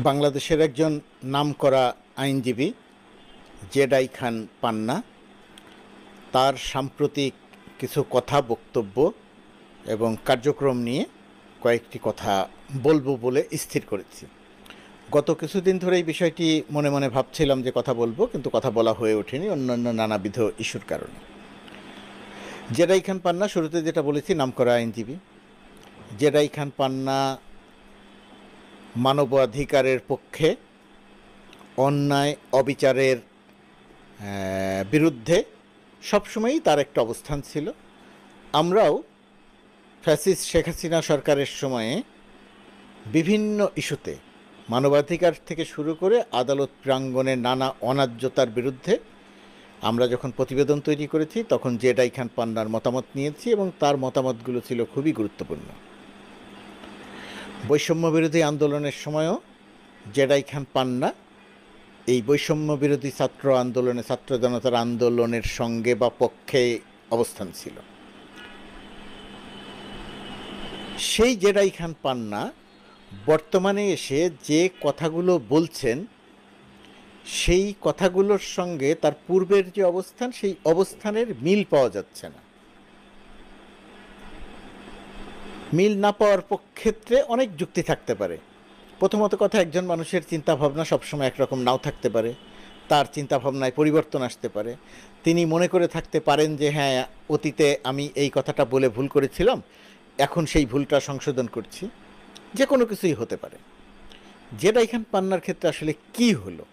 বাংলাদেশের একজন নামকরা আইনজীবী জেডাই খান পান্না তার সাম্প্রতিক কিছু কথা, বক্তব্য এবং কার্যক্রম নিয়ে কয়েকটি কথা বলবো বলে স্থির করেছি। গত কিছুদিন ধরে এই বিষয়টি মনে মনে ভাবছিলাম যে কথা বলবো, কিন্তু কথা বলা হয়ে ওঠেনি অন্যান্য নানাবিধ ইস্যুর কারণে। জেডাই খান পান্না, শুরুতে যেটা বলেছি, নামকরা আইনজীবী। জেডাই খান পান্না মানবাধিকারের পক্ষে, অন্যায় অবিচারের বিরুদ্ধে সবসময়ই তার একটা অবস্থান ছিল। আমরাও ফ্যাসিস্ট শেখ হাসিনা সরকারের সময়ে বিভিন্ন ইস্যুতে, মানবাধিকার থেকে শুরু করে আদালত প্রাঙ্গণে নানা অন্যায্যতার বিরুদ্ধে আমরা যখন প্রতিবেদন তৈরি করেছি, তখন জেডাই খান পান্নার মতামত নিয়েছি এবং তার মতামতগুলো ছিল খুবই গুরুত্বপূর্ণ। বৈষম্য বিরোধী আন্দোলনের সময়ও জেডাই খান পান্না এই বৈষম্য বিরোধী ছাত্র আন্দোলনে, ছাত্র জনতার আন্দোলনের সঙ্গে বা পক্ষে অবস্থান ছিল। সেই জেডাই খান পান্না বর্তমানে এসে যে কথাগুলো বলছেন, সেই কথাগুলোর সঙ্গে তার পূর্বের যে অবস্থান, সেই অবস্থানের মিল পাওয়া যাচ্ছে না। মিল না পাওয়ার ক্ষেত্রে অনেক যুক্তি থাকতে পারে। প্রথমত কথা, একজন মানুষের চিন্তাভাবনা সবসময় একরকম নাও থাকতে পারে, তার চিন্তাভাবনায় পরিবর্তন আসতে পারে। তিনি মনে করে থাকতে পারেন যে হ্যাঁ, অতীতে আমি এই কথাটা বলে ভুল করেছিলাম, এখন সেই ভুলটা সংশোধন করছি। যে কোনো কিছুই হতে পারে। জেডাই খান পান্নার ক্ষেত্রে আসলে কি হলো?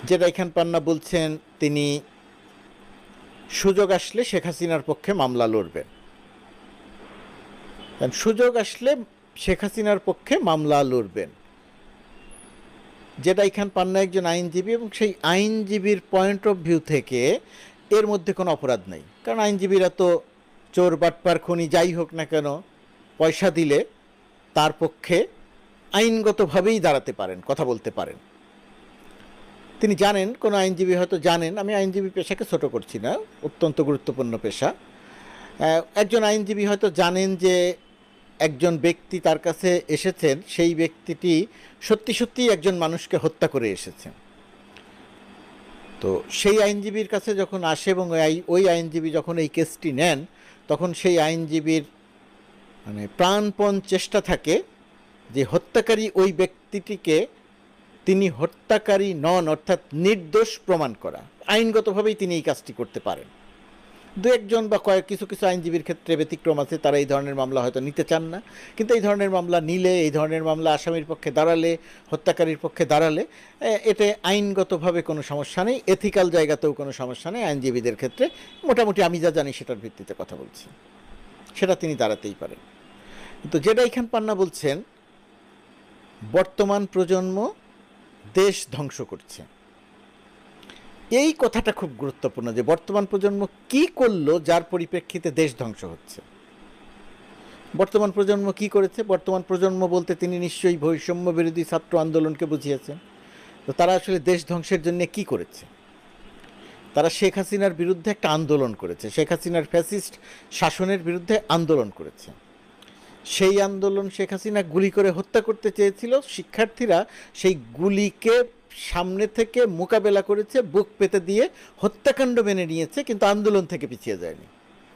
জেডাই খান পান্না বলছেন তিনি সুযোগ আসলে শেখ হাসিনার পক্ষে মামলা লড়বেন। সুযোগ আসলে শেখ হাসিনার পক্ষে মামলা লড়বেন। জেডাই খান পান্না একজন আইনজীবী, এবং সেই আইনজীবীর পয়েন্ট অফ ভিউ থেকে এর মধ্যে কোনো অপরাধ নেই। কারণ আইনজীবীরা তো চোর, বাটপার, খনি যাই হোক না কেন, পয়সা দিলে তার পক্ষে আইনগতভাবেই দাঁড়াতে পারেন, কথা বলতে পারেন। তিনি জানেন, কোনো আইনজীবী হয়তো জানেন, আমি আইনজীবী পেশাকে ছোট করছি না, অত্যন্ত গুরুত্বপূর্ণ পেশা। একজন আইনজীবী হয়তো জানেন যে একজন ব্যক্তি তার কাছে এসেছেন, সেই ব্যক্তিটি সত্যি সত্যিই একজন মানুষকে হত্যা করে এসেছেন। তো সেই আইনজীবীর কাছে যখন আসে এবং ওই আইনজীবী যখন এই কেসটি নেন, তখন সেই আইনজীবীর প্রাণপণ চেষ্টা থাকে যে হত্যাকারী ওই ব্যক্তিটিকে তিনি হত্যাকারী নন, অর্থাৎ নির্দোষ প্রমাণ করা। আইনগতভাবেই তিনি এই কাজটি করতে পারেন। দু একজন বা কিছু কিছু আইনজীবীর ক্ষেত্রে ব্যতিক্রম আছে, তারা এই ধরনের মামলা হয়তো নিতে চান না। কিন্তু এই ধরনের মামলা নিলে, এই ধরনের মামলা আসামির পক্ষে দাঁড়ালে, হত্যাকারীর পক্ষে দাঁড়ালে, এতে আইনগতভাবে কোনো সমস্যা নেই, এথিক্যাল জায়গাতেও কোনো সমস্যা নেই। আইনজীবীদের ক্ষেত্রে মোটামুটি আমি যা জানি সেটার ভিত্তিতে কথা বলছি, সেটা তিনি দাঁড়াতেই পারেন। কিন্তু জেডাই খান পান্না বলছেন বর্তমান প্রজন্ম দেশ ধ্বংস করছে। এই কথাটা খুব গুরুত্বপূর্ণ, যে বর্তমান প্রজন্ম কি করলো যার পরিপ্রেক্ষিতে দেশ ধ্বংস হচ্ছে। বর্তমান প্রজন্ম কি করেছে? বর্তমান প্রজন্ম বলতে তিনি নিশ্চয়ই বৈষম্য বিরোধী ছাত্র আন্দোলনকে বুঝিয়েছেন। তো তারা আসলে দেশ ধ্বংসের জন্য কি করেছে? তারা শেখ হাসিনার বিরুদ্ধে একটা আন্দোলন করেছে, শেখ হাসিনার ফ্যাসিস্ট শাসনের বিরুদ্ধে আন্দোলন করেছে। সেই আন্দোলন শেখ হাসিনা গুলি করে হত্যা করতে চেয়েছিল, শিক্ষার্থীরা সেই গুলিকে সামনে থেকে মোকাবেলা করেছে, বুক পেতে দিয়ে হত্যাকাণ্ড মেনে নিয়েছে, কিন্তু আন্দোলন থেকে পিছিয়ে যায়নি।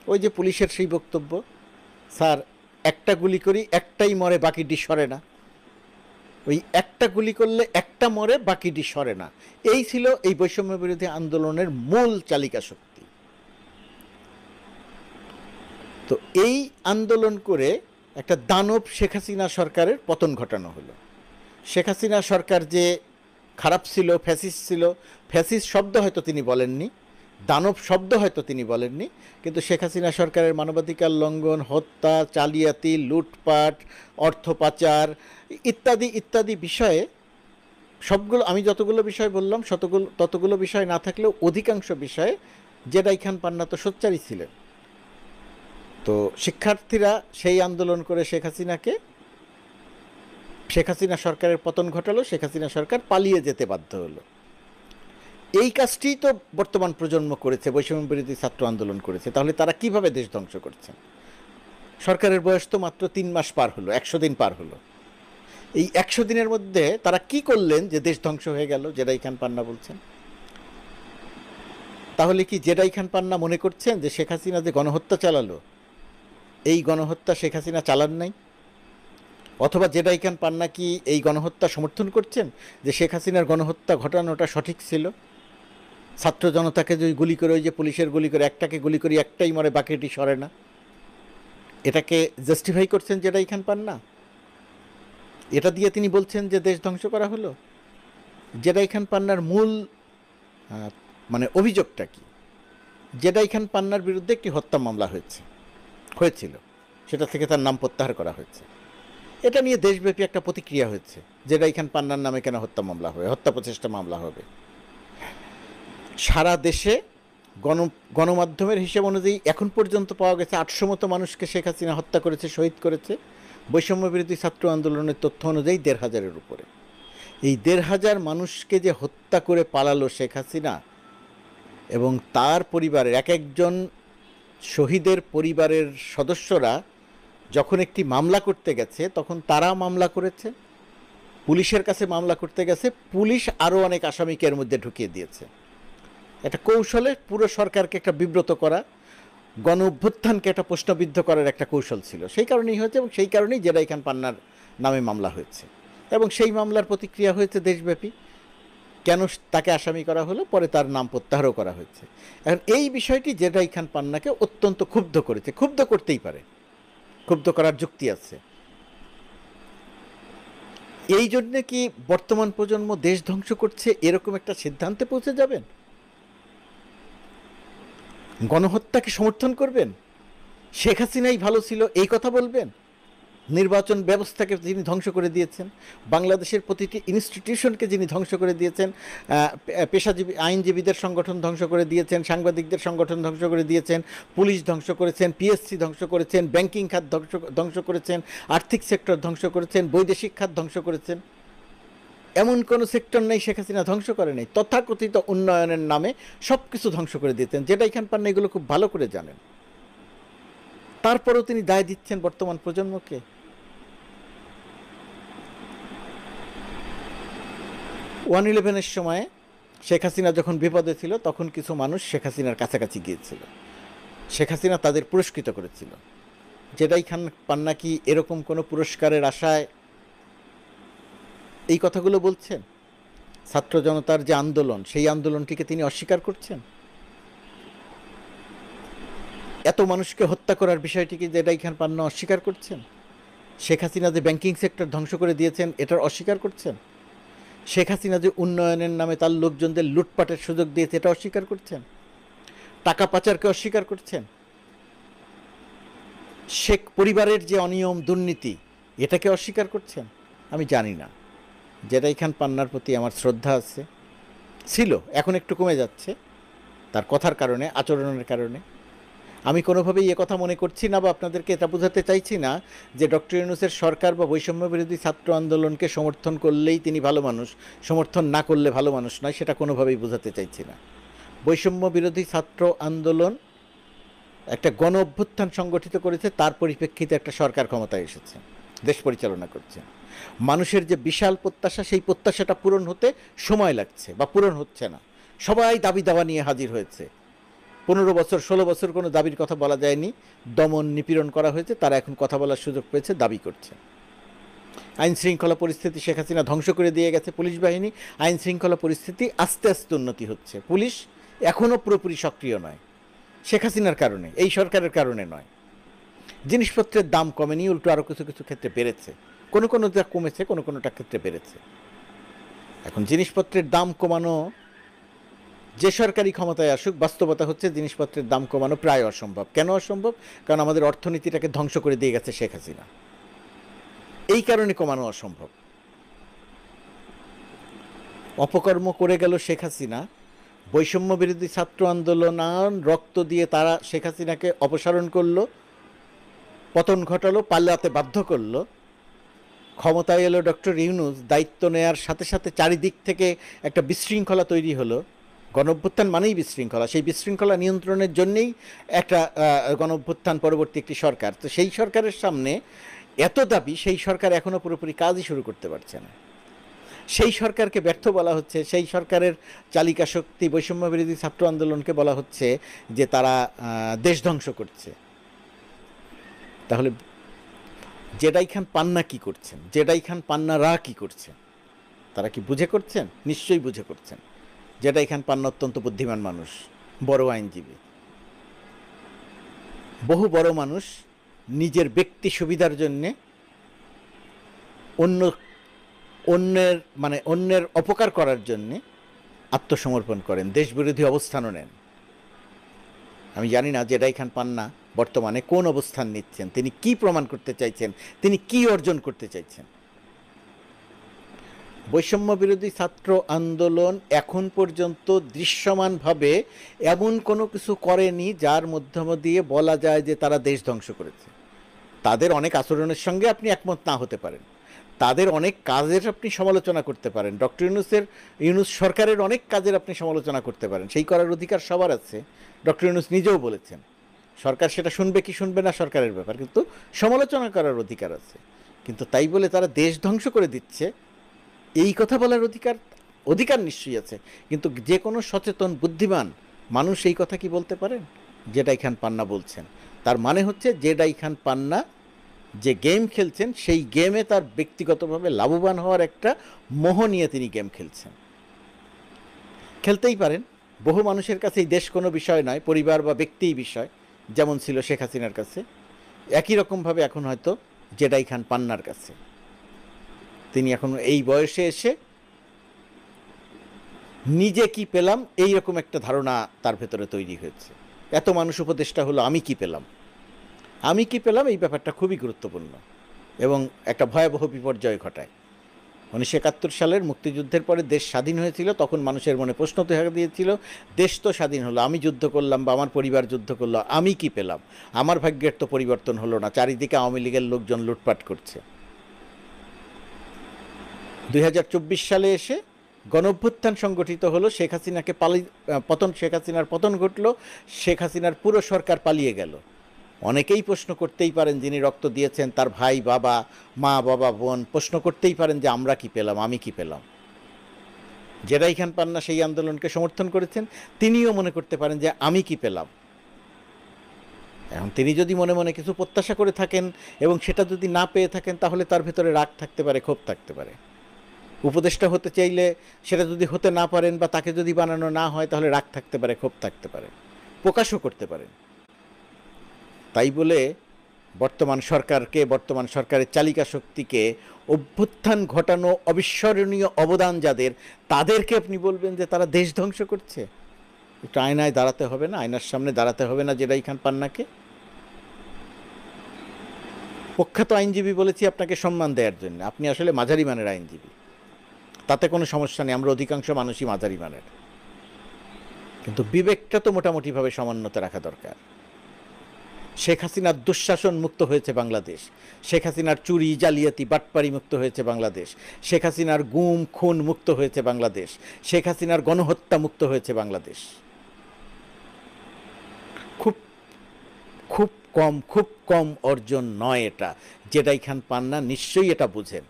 ওই যে পুলিশের সেই বক্তব্য, স্যার একটা গুলি করি, একটাই মরে, বাকিটি সরে না। ওই একটা গুলি করলে একটা মরে, বাকিটি সরে না। এই ছিল এই বৈষম্য বিরোধী আন্দোলনের মূল চালিকা শক্তি। তো এই আন্দোলন করে একটা দানব শেখ হাসিনা সরকারের পতন ঘটানো হলো। শেখ হাসিনা সরকার যে খারাপ ছিল, ফ্যাসিস্ট ছিল, ফ্যাসিস্ট শব্দ হয়তো তিনি বলেননি, দানব শব্দ হয়তো তিনি বলেননি, কিন্তু শেখ হাসিনা সরকারের মানবাধিকার লঙ্ঘন, হত্যা, জালিয়াতি, লুটপাট, অর্থ পাচার ইত্যাদি ইত্যাদি বিষয়ে সবগুলো, আমি যতগুলো বিষয় বললাম ততগুলো বিষয় না থাকলেও অধিকাংশ বিষয়ে জেডাই খান পান্না তো সোচ্চারই ছিলেন। তো শিক্ষার্থীরা সেই আন্দোলন করে শেখ হাসিনা সরকারের পতন ঘটালো, শেখ হাসিনা সরকার পালিয়ে যেতে বাধ্য হলো। এই কাজটি তো বর্তমান প্রজন্ম করেছে, বৈষম্য বিরোধী ছাত্র আন্দোলন করেছে। তাহলে তারা কিভাবে দেশ ধ্বংস করছে? সরকারের বয়স তো মাত্র 3 মাস পার হলো, 100 দিন পার হলো। এই 100 দিনের মধ্যে তারা কি করলেন যে দেশ ধ্বংস হয়ে গেল, জেরাই খান পান্না বলছেন? তাহলে কি জেরাই খান পান্না মনে করছেন যে শেখ হাসিনা যে গণহত্যা চালালো, এই গণহত্যা শেখ হাসিনা চালান নাই? অথবা জেরাই খান পান্না কি এই গণহত্যা সমর্থন করছেন যে শেখ হাসিনার গণহত্যা ঘটানোটা সঠিক ছিল? ছাত্র জনতাকে যদি গুলি করে, ওই যে পুলিশের গুলি করে, একটাকে গুলি করে একটাই মরে, বাকিটি সরে না, এটাকে জাস্টিফাই করছেন জেরাই খান পান্না? এটা দিয়ে তিনি বলছেন যে দেশ ধ্বংস করা হলো? জেরাই খান পান্নার মূল মানে অভিযোগটা কি? জেরাই খান পান্নার বিরুদ্ধে একটি হত্যা মামলা হয়েছিল, সেটা থেকে তার নাম প্রত্যাহার করা হয়েছে। এটা নিয়ে দেশব্যাপী একটা প্রতিক্রিয়া হয়েছে, জেরাই খান পান্নার নামে কেন হত্যা মামলা হবে, হত্যা প্রচেষ্টা মামলা হবে। সারা দেশে গণমাধ্যমের হিসেব অনুযায়ী এখন পর্যন্ত পাওয়া গেছে 800 মতো মানুষকে শেখ হাসিনা হত্যা করেছে, শহীদ করেছে। বৈষম্য বিরোধী ছাত্র আন্দোলনের তথ্য অনুযায়ী 1,500-এর উপরে। এই 1,500 মানুষকে যে হত্যা করে পালালো শেখ হাসিনা, এবং তার পরিবারের এক একজন শহীদের পরিবারের সদস্যরা যখন একটি মামলা করতে গেছে, তখন তারা মামলা করেছে, পুলিশের কাছে মামলা করতে গেছে, পুলিশ আরও অনেক আসামিকে এর মধ্যে ঢুকিয়ে দিয়েছে। একটা কৌশলে পুরো সরকারকে একটা বিব্রত করা, গণ অভ্যুত্থানকে একটা প্রশ্নবিদ্ধ করার একটা কৌশল ছিল। সেই কারণেই হয়েছে, এবং সেই কারণেই জেরাই খান পান্নার নামে মামলা হয়েছে, এবং সেই মামলার প্রতিক্রিয়া হয়েছে দেশব্যাপী। কেন তাকে আসামি করা হলো, পরে তার নাম প্রত্যাহারও করা হয়েছে। এখন এই বিষয়টি জেরাই খান পান্নাকে অত্যন্ত ক্ষুব্ধ করেছে। ক্ষুব্ধ করতেই পারে, ক্ষুব্ধ করার যুক্তি আছে। এই জন্যে কি বর্তমান প্রজন্ম দেশ ধ্বংস করছে এরকম একটা সিদ্ধান্তে পৌঁছে যাবেন? গণহত্যাকে সমর্থন করবেন? শেখ হাসিনাই ভালো ছিল এই কথা বলবেন? নির্বাচন ব্যবস্থাকে যিনি ধ্বংস করে দিয়েছেন, বাংলাদেশের প্রতিটি ইনস্টিটিউশনকে যিনি ধ্বংস করে দিয়েছেন, পেশাজীবী আইনজীবীদের সংগঠন ধ্বংস করে দিয়েছেন, সাংবাদিকদের সংগঠন ধ্বংস করে দিয়েছেন, পুলিশ ধ্বংস করেছেন, পিএসসি ধ্বংস করেছেন, ব্যাংকিং খাত ধ্বংস করেছেন, আর্থিক সেক্টর ধ্বংস করেছেন, বৈদেশিক খাত ধ্বংস করেছেন। এমন কোনো সেক্টর নেই শেখ হাসিনা ধ্বংস করে নেই। তথাকথিত উন্নয়নের নামে সব কিছু ধ্বংস করে দিতেন। জেরাই খান পান্না এগুলো খুব ভালো করে জানেন। তারপরেও তিনি দায় দিচ্ছেন বর্তমান প্রজন্মকে। 1/11-এর সময় শেখ হাসিনা যখন বিপদে ছিল, তখন কিছু মানুষ শেখ হাসিনার কাছাকাছি গিয়েছিল, শেখ হাসিনা তাদের পুরস্কৃত করেছিল। জেরাই খান পান্না কি এরকম কোনো পুরস্কারের আশায় এই কথাগুলো বলছেন? ছাত্র জনতার যে আন্দোলন, সেই আন্দোলনটিকে তিনি অস্বীকার করছেন? এত মানুষকে হত্যা করার বিষয়টিকে জেরাই খান পান্না অস্বীকার করছেন? শেখ হাসিনা যে ব্যাংকিং সেক্টর ধ্বংস করে দিয়েছেন এটার অস্বীকার করছেন? শেখ হাসিনা যে উন্নয়নের নামে তার লোকজনদের লুটপাটের সুযোগ দিয়েছে এটা অস্বীকার করছেন? টাকা পাচারকে অস্বীকার করছেন? শেখ পরিবারের যে অনিয়ম দুর্নীতি এটাকে অস্বীকার করছেন? আমি জানি না। জেরাই খান পান্নার প্রতি আমার শ্রদ্ধা ছিল, এখন একটু কমে যাচ্ছে তার কথার কারণে, আচরণের কারণে। আমি কোনোভাবেই কথা মনে করছি না বা আপনাদেরকে এটা বোঝাতে চাইছি না যে ডক্টর ইউনূসের সরকার বা বৈষম্য বিরোধী ছাত্র আন্দোলনকে সমর্থন করলেই তিনি ভালো মানুষ, সমর্থন না করলে ভালো মানুষ নয়, সেটা কোনোভাবেই বোঝাতে চাইছি না। বৈষম্য বিরোধী ছাত্র আন্দোলন একটা গণ অভ্যুত্থান সংগঠিত করেছে, তার পরিপ্রেক্ষিতে একটা সরকার ক্ষমতায় এসেছে, দেশ পরিচালনা করছে। মানুষের যে বিশাল প্রত্যাশা, সেই প্রত্যাশাটা পূরণ হতে সময় লাগছে বা পূরণ হচ্ছে না। সবাই দাবি দাওয়া নিয়ে হাজির হয়েছে। 15 বছর 16 বছর কোনো দাবির কথা বলা যায়নি, দমন নিপীড়ন করা হয়েছে, তারা এখন কথা বলার সুযোগ পেয়েছে, দাবি করছে। আইন শৃঙ্খলা পরিস্থিতি শেখ হাসিনা ধ্বংস করে দিয়ে গেছে পুলিশ বাহিনী, আইন শৃঙ্খলা পরিস্থিতি আস্তে আস্তে উন্নতি হচ্ছে। পুলিশ এখনও পুরোপুরি সক্রিয় নয়, শেখ হাসিনার কারণে, এই সরকারের কারণে নয়। জিনিসপত্রের দাম কমেনি, উল্টো আরও কিছু কিছু ক্ষেত্রে বেড়েছে, কোনো কোনোটা কমেছে, কোনো কোনোটা ক্ষেত্রে বেড়েছে। এখন জিনিসপত্রের দাম কমানো, যে সরকারি ক্ষমতায় আসুক, বাস্তবতা হচ্ছে জিনিসপত্রের দাম কমানো প্রায় অসম্ভব। কেন অসম্ভব? কারণ আমাদের অর্থনীতিটাকে ধ্বংস করে দিয়ে গেছে শেখ হাসিনা, এই কারণে কমানো অসম্ভব। অপকর্ম করে গেল শেখ হাসিনা, বৈষম্য বিরোধী ছাত্র আন্দোলন রক্ত দিয়ে তারা শেখ হাসিনাকে অপসারণ করলো, পতন ঘটালো, পাল্লাতে বাধ্য করলো। ক্ষমতায় এলো ডক্টর ইউনূস, দায়িত্ব নেয়ার সাথে সাথে চারিদিক থেকে একটা বিশৃঙ্খলা তৈরি হলো। গণঅভ্যুত্থান মানেই বিশৃঙ্খলা, সেই বিশৃঙ্খলা নিয়ন্ত্রণের জন্যেই একটা গণঅভ্যুত্থান পরবর্তী একটি সরকার। তো সেই সরকারের সামনে এত দাবি, সেই সরকার এখনও পুরোপুরি কাজই শুরু করতে পারছে না। সেই সরকারকে ব্যর্থ বলা হচ্ছে, সেই সরকারের চালিকা শক্তি বৈষম্য বিরোধী ছাত্র আন্দোলনকে বলা হচ্ছে যে তারা দেশ ধ্বংস করছে। তাহলে জেডাই খান পান্না কি করছেন, জেডাই খান পান্নারা কি করছেন? তারা কি বুঝে করছেন? নিশ্চয়ই বুঝে করছেন। জেডাই খান পান্না অত্যন্ত বুদ্ধিমান মানুষ, বড় আইনজীবী, বহু বড় মানুষ নিজের ব্যক্তি সুবিধার জন্যে অন্যের অপকার করার জন্যে আত্মসমর্পণ করেন, দেশবিরোধী অবস্থানও নেন। আমি জানি না জেডাই খান পান্না বর্তমানে কোন অবস্থান নিচ্ছেন, তিনি কি প্রমাণ করতে চাইছেন, তিনি কি অর্জন করতে চাইছেন। বৈষম্য বিরোধী ছাত্র আন্দোলন এখন পর্যন্ত দৃশ্যমানভাবে এমন কোনো কিছু করেনি যার মধ্যম দিয়ে বলা যায় যে তারা দেশ ধ্বংস করেছে। তাদের অনেক আচরণের সঙ্গে আপনি একমত না হতে পারেন, তাদের অনেক কাজের আপনি সমালোচনা করতে পারেন, ডক্টর ইউনূস সরকারের অনেক কাজের আপনি সমালোচনা করতে পারেন, সেই করার অধিকার সবার আছে। ডক্টর ইউনূস নিজেও বলেছেন সরকার সেটা শুনবে কি শুনবে না সরকারের ব্যাপার, কিন্তু সমালোচনা করার অধিকার আছে। কিন্তু তাই বলে তারা দেশ ধ্বংস করে দিচ্ছে এই কথা বলার অধিকার নিশ্চয়ই আছে। কিন্তু যে কোনো সচেতন বুদ্ধিমান মানুষ এই কথা কি বলতে পারেন? জেডাই খান পান্না বলছেন, তার মানে হচ্ছে জেডাই খান পান্না যে গেম খেলছেন সেই গেমে তার ব্যক্তিগতভাবে লাভবান হওয়ার একটা মোহ নিয়ে তিনি গেম খেলছেন। খেলতেই পারেন, বহু মানুষের কাছে এই দেশ কোনো বিষয় নয়, পরিবার বা ব্যক্তিই বিষয়, যেমন ছিল শেখ হাসিনার কাছে, একই রকমভাবে এখন হয়তো জেডাই খান পান্নার কাছে। তিনি এখন এই বয়সে এসে নিজে কি পেলাম এই রকম একটা ধারণা তার ভেতরে তৈরি হয়েছে। এত মানুষ উপদেষ্টা হলো, আমি কি পেলাম, আমি কি পেলাম, এই ব্যাপারটা খুবই গুরুত্বপূর্ণ এবং একটা ভয়াবহ বিপর্যয় ঘটায়। 1971 সালের মুক্তিযুদ্ধের পরে দেশ স্বাধীন হয়েছিল, তখন মানুষের মনে প্রশ্ন দেখা দিয়েছিল, দেশ তো স্বাধীন হলো, আমি যুদ্ধ করলাম বা আমার পরিবার যুদ্ধ করলো, আমি কি পেলাম? আমার ভাগ্যের তো পরিবর্তন হলো না, চারিদিকে আওয়ামী লীগের লোকজন লুটপাট করছে। 2024 সালে এসে গণঅভ্যুত্থান সংগঠিত হলো, শেখ হাসিনার পতন ঘটল, শেখ হাসিনার পুরো সরকার পালিয়ে গেল। অনেকেই প্রশ্ন করতেই পারেন, যিনি রক্ত দিয়েছেন তার ভাই, বাবা, মা, বাবা, বোন, প্রশ্ন করতেই পারেন যে আমরা কি পেলাম, আমি কি পেলাম? জেডাই খান পান্না সেই আন্দোলনকে সমর্থন করেছেন, তিনিও মনে করতে পারেন যে আমি কি পেলাম। এখন তিনি যদি মনে মনে কিছু প্রত্যাশা করে থাকেন এবং সেটা যদি না পেয়ে থাকেন, তাহলে তার ভেতরে রাগ থাকতে পারে, ক্ষোভ থাকতে পারে। উপদেষ্টা হতে চাইলে সেটা যদি হতে না পারেন বা তাকে যদি বানানো না হয়, তাহলে রাগ থাকতে পারে, ক্ষোভ থাকতে পারে, প্রকাশও করতে পারেন। তাই বলে বর্তমান সরকারের চালিকা শক্তিকে অভ্যুত্থান ঘটানো অবিস্মরণীয় অবদান যাদের, তাদেরকে আপনি বলবেন যে তারা দেশ ধ্বংস করছে? একটু আয়নায় দাঁড়াতে হবে না, আয়নার সামনে দাঁড়াতে হবে না জেডাই খান পান্নাকে? প্রখ্যাত আইনজীবী বলেছি আপনাকে সম্মান দেওয়ার জন্য, আপনি আসলে মাঝারি মানের আইনজীবী, তাতে কোনো সমস্যা নেই, আমরা অধিকাংশ মানুষই মাঝারি মানের। কিন্তু বিবেকটা তো মোটামুটিভাবে সমুন্নত রাখা দরকার। শেখ হাসিনার দুঃশাসন মুক্ত হয়েছে বাংলাদেশ, শেখ হাসিনার চুরি, জালিয়াতি, বাটপারি মুক্ত হয়েছে বাংলাদেশ, শেখ হাসিনার গুম খুন মুক্ত হয়েছে বাংলাদেশ, শেখ হাসিনার গণহত্যা মুক্ত হয়েছে বাংলাদেশ। খুব খুব খুব কম অর্জন নয় এটা। জেডাই খান পান্না নিশ্চয়ই এটা বুঝেন।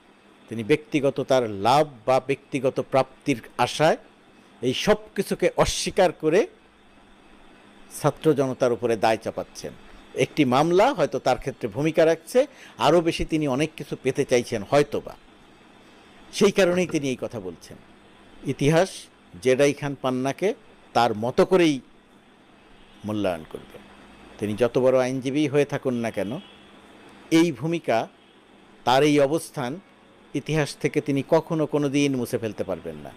তিনি ব্যক্তিগত তার লাভ বা ব্যক্তিগত প্রাপ্তির আশায় এই সব কিছুকে অস্বীকার করে ছাত্র জনতার উপরে দায় চাপাচ্ছেন। একটি মামলা হয়তো তার ক্ষেত্রে ভূমিকা রাখছে, আরও বেশি তিনি অনেক কিছু পেতে চাইছেন হয়তোবা, সেই কারণেই তিনি এই কথা বলছেন। ইতিহাস জেডাই খান পান্নাকে তার মতো করেই মূল্যায়ন করবে। তিনি যত বড় আইনজীবী হয়ে থাকুন না কেন, এই ভূমিকা, তার এই অবস্থান ইতিহাস থেকে তিনি কখনো কোনো দিন মুছে ফেলতে পারবেন না।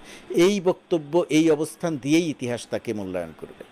এই বক্তব্য, এই অবস্থান দিয়েই ইতিহাস তাকে মূল্যায়ন করবে।